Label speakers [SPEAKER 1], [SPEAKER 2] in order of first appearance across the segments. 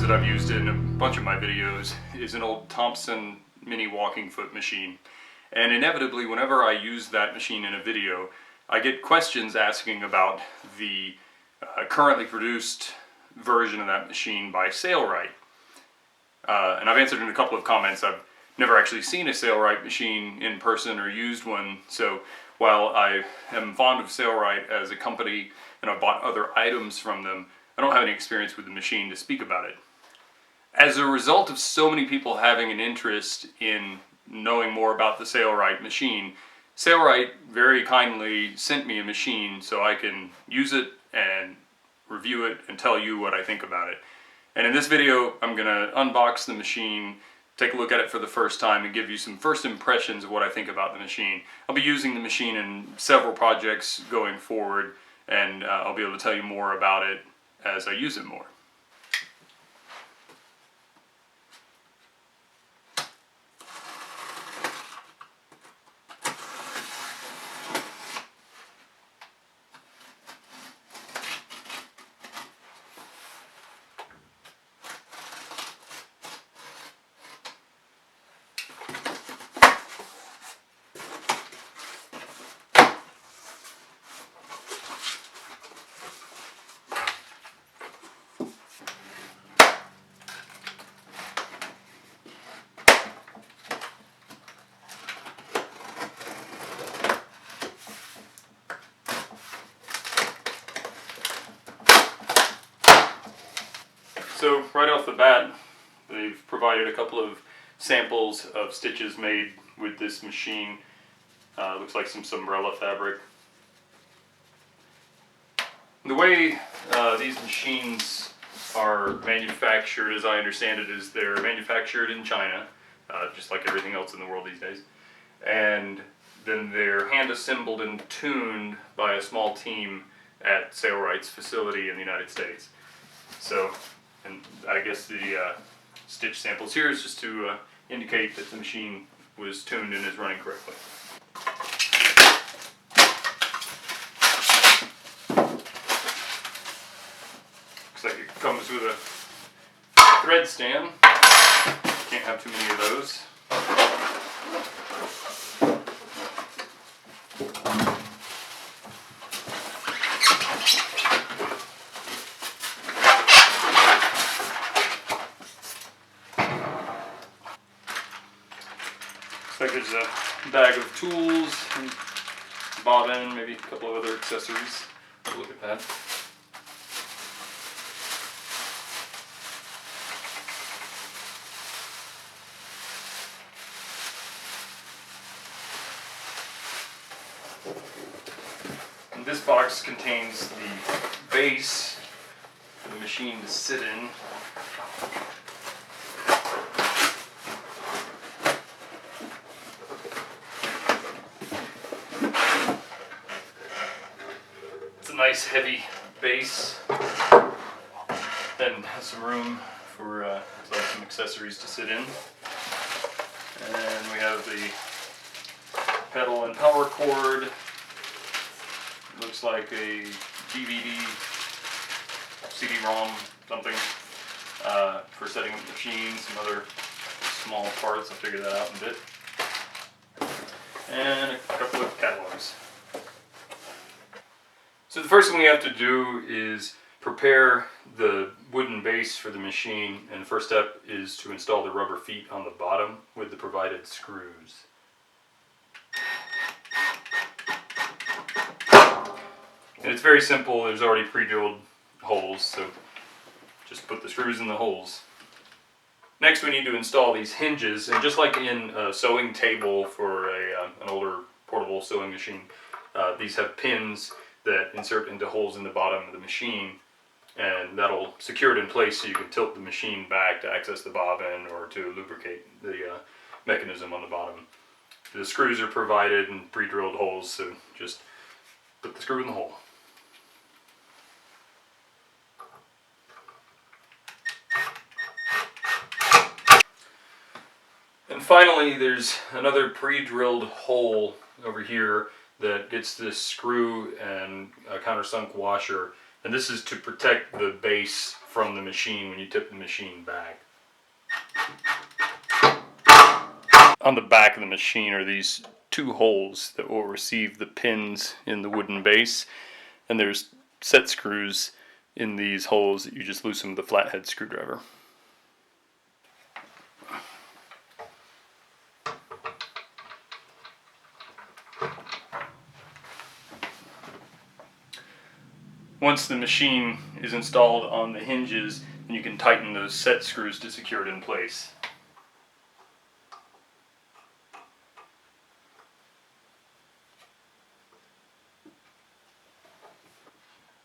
[SPEAKER 1] that I've used in a bunch of my videos is an old Thompson mini walking foot machine. And inevitably, whenever I use that machine in a video, I get questions asking about the currently produced version of that machine by Sailrite. And I've answered in a couple of comments. I've never actually seen a Sailrite machine in person or used one, so while I am fond of Sailrite as a company and I've bought other items from them, I don't have any experience with the machine to speak about it. As a result of so many people having an interest in knowing more about the Sailrite machine, Sailrite very kindly sent me a machine so I can use it and review it and tell you what I think about it. And in this video, I'm going to unbox the machine, take a look at it for the first time, and give you some first impressions of what I think about the machine. I'll be using the machine in several projects going forward, and I'll be able to tell you more about it as I use it more. So right off the bat, they've provided a couple of samples of stitches made with this machine. Looks like some umbrella fabric. The way these machines are manufactured, as I understand it, is they're manufactured in China, just like everything else in the world these days. And then they're hand assembled and tuned by a small team at Sailrite's facility in the United States. So, and I guess the stitch samples here is just to indicate that the machine was tuned and is running correctly. Looks like it comes with a thread stand. Can't have too many of those. Looks like there's a bag of tools, and bobbin, maybe a couple of other accessories. We'll look at that. And this box contains the base for the machine to sit in. Nice heavy base, and has some room for some accessories to sit in. And we have the pedal and power cord. Looks like a DVD, CD-ROM, something for setting up the machine. Some other small parts. I'll figure that out in a bit. And a couple of catalogs. So the first thing we have to do is prepare the wooden base for the machine, and the first step is to install the rubber feet on the bottom with the provided screws. And it's very simple. There's already pre-drilled holes, so just put the screws in the holes. Next we need to install these hinges, and just like in a sewing table for an older portable sewing machine, these have pins that insert into holes in the bottom of the machine, and that'll secure it in place so you can tilt the machine back to access the bobbin or to lubricate the mechanism on the bottom. The screws are provided in pre-drilled holes, so just put the screw in the hole. And finally, there's another pre-drilled hole over here that gets this screw and a countersunk washer, and this is to protect the base from the machine when you tip the machine back. On the back of the machine are these two holes that will receive the pins in the wooden base, and there's set screws in these holes that you just loosen with a flathead screwdriver. Once the machine is installed on the hinges, then you can tighten those set screws to secure it in place.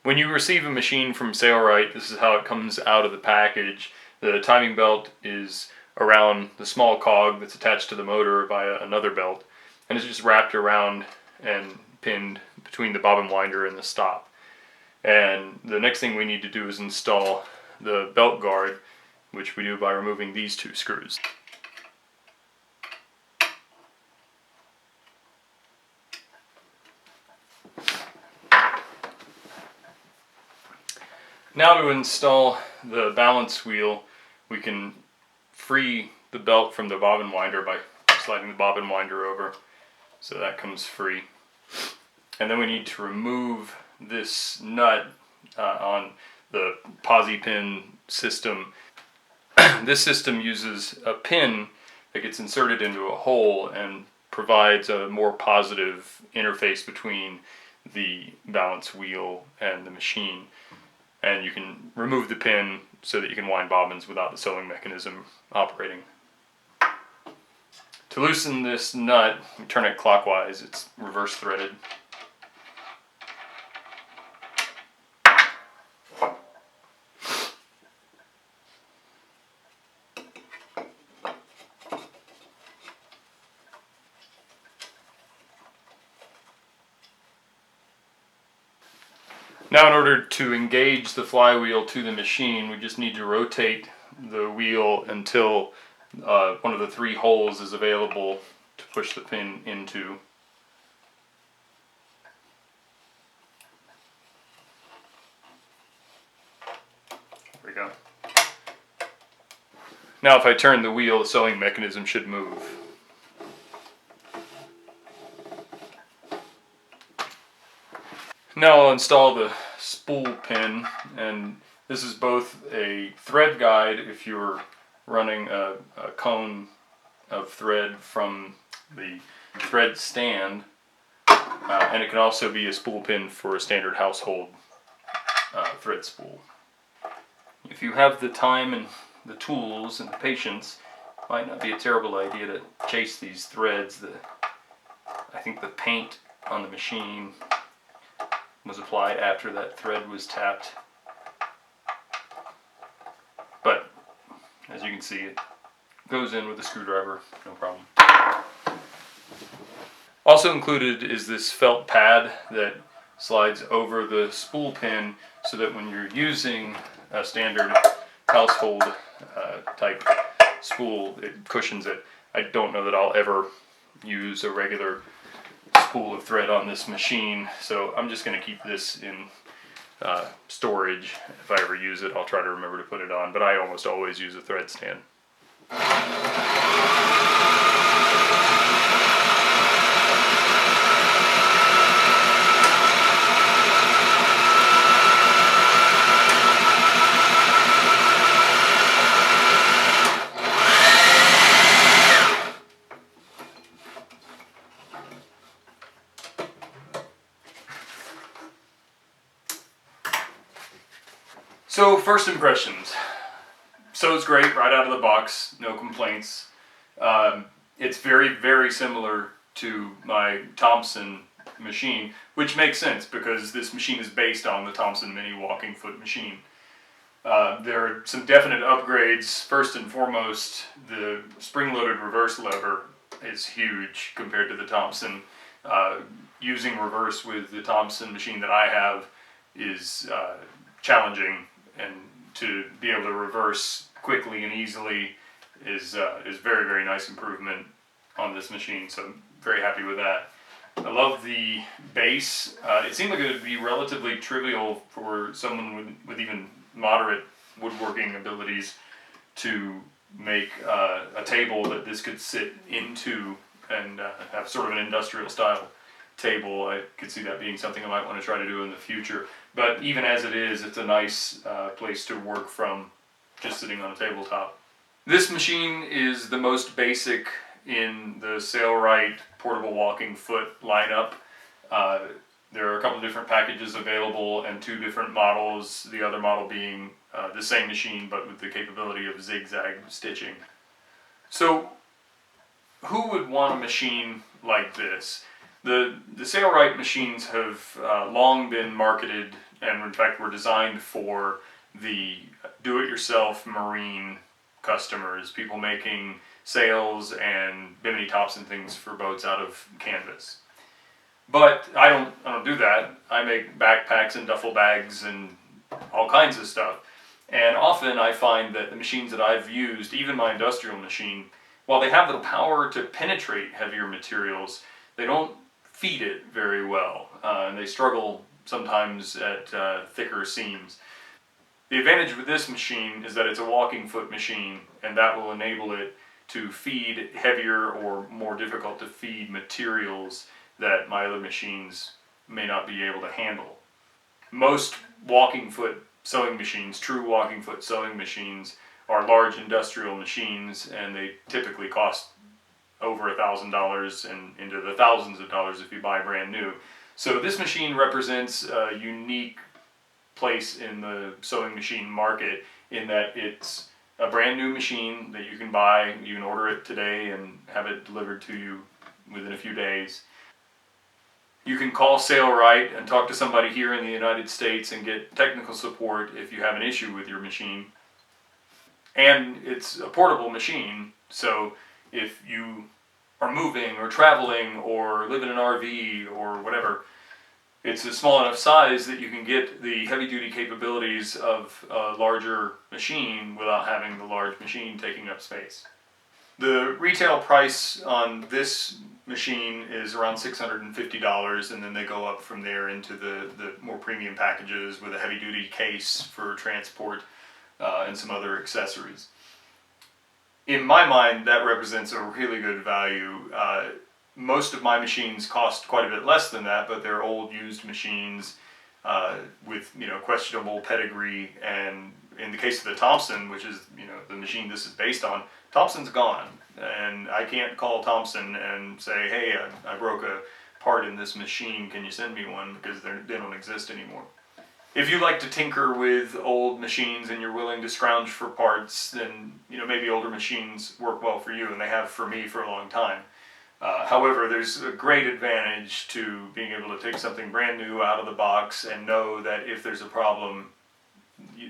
[SPEAKER 1] When you receive a machine from Sailrite, this is how it comes out of the package. The timing belt is around the small cog that's attached to the motor via another belt, and it's just wrapped around and pinned between the bobbin winder and the stop. And the next thing we need to do is install the belt guard, which we do by removing these two screws. Now to install the balance wheel, we can free the belt from the bobbin winder by sliding the bobbin winder over, so that comes free. And then we need to remove this nut on the Posi Pin system. This system uses a pin that gets inserted into a hole and provides a more positive interface between the balance wheel and the machine. And you can remove the pin so that you can wind bobbins without the sewing mechanism operating. To loosen this nut, you turn it clockwise. It's reverse threaded. Now, in order to engage the flywheel to the machine, we just need to rotate the wheel until one of the three holes is available to push the pin into. There we go. Now if I turn the wheel, the sewing mechanism should move. Now I'll install the spool pin, and this is both a thread guide if you're running a cone of thread from the thread stand, and it can also be a spool pin for a standard household thread spool. If you have the time and the tools and the patience, it might not be a terrible idea to chase these threads. I think the paint on the machine was applied after that thread was tapped. But as you can see, it goes in with a screwdriver, no problem. Also included is this felt pad that slides over the spool pin so that when you're using a standard household type spool, it cushions it. I don't know that I'll ever use a regular spool of thread on this machine, so I'm just going to keep this in storage. If I ever use it, I'll try to remember to put it on, but I almost always use a thread stand. So first impressions. Sews great right out of the box, no complaints. It's very, very similar to my Thompson machine, which makes sense because this machine is based on the Thompson mini walking foot machine. There are some definite upgrades. First and foremost, the spring-loaded reverse lever is huge compared to the Thompson. Using reverse with the Thompson machine that I have is challenging, and to be able to reverse quickly and easily is very, very nice improvement on this machine, so I'm very happy with that. I love the base. It seemed like it would be relatively trivial for someone with even moderate woodworking abilities to make a table that this could sit into and have sort of an industrial style table. I could see that being something I might want to try to do in the future. But even as it is, it's a nice place to work from, just sitting on a tabletop. This machine is the most basic in the Sailrite portable walking foot lineup. There are a couple different packages available and 2 different models, the other model being the same machine but with the capability of zigzag stitching. So who would want a machine like this? The Sailrite machines have long been marketed and in fact were designed for the do-it-yourself marine customers, people making sails and bimini tops and things for boats out of canvas. But I don't do that. I make backpacks and duffel bags and all kinds of stuff. And often I find that the machines that I've used, even my industrial machine, while they have the power to penetrate heavier materials, they don't feed it very well. And they struggle sometimes at thicker seams. The advantage with this machine is that it's a walking foot machine, and that will enable it to feed heavier or more difficult to feed materials that my other machines may not be able to handle. Most walking foot sewing machines, true walking foot sewing machines, are large industrial machines, and they typically cost over $1,000 and into the thousands of dollars if you buy brand new. So this machine represents a unique place in the sewing machine market in that it's a brand new machine that you can buy. You can order it today and have it delivered to you within a few days. You can call Sailrite and talk to somebody here in the United States and get technical support if you have an issue with your machine. And it's a portable machine, so if you are moving or traveling or live in an RV or whatever, it's a small enough size that you can get the heavy-duty capabilities of a larger machine without having the large machine taking up space. The retail price on this machine is around $650, and then they go up from there into the more premium packages with a heavy-duty case for transport and some other accessories. In my mind, that represents a really good value. Most of my machines cost quite a bit less than that, but they're old used machines with questionable pedigree. And in the case of the Thompson, which is the machine this is based on, Thompson's gone, and I can't call Thompson and say, hey, I broke a part in this machine, can you send me one, because they don't exist anymore. If you like to tinker with old machines and you're willing to scrounge for parts, then maybe older machines work well for you, and they have for me for a long time. However, there's a great advantage to being able to take something brand new out of the box and know that if there's a problem,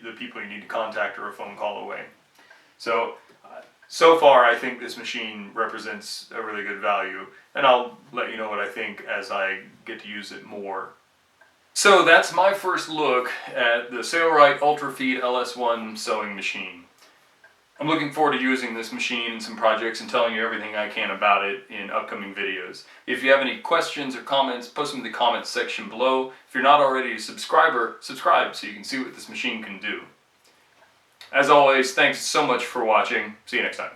[SPEAKER 1] the people you need to contact are a phone call away. So far I think this machine represents a really good value, and I'll let you know what I think as I get to use it more. So that's my first look at the Sailrite Ultrafeed LS-1 sewing machine. I'm looking forward to using this machine in some projects and telling you everything I can about it in upcoming videos. If you have any questions or comments, post them in the comments section below. If you're not already a subscriber, subscribe so you can see what this machine can do. As always, thanks so much for watching. See you next time.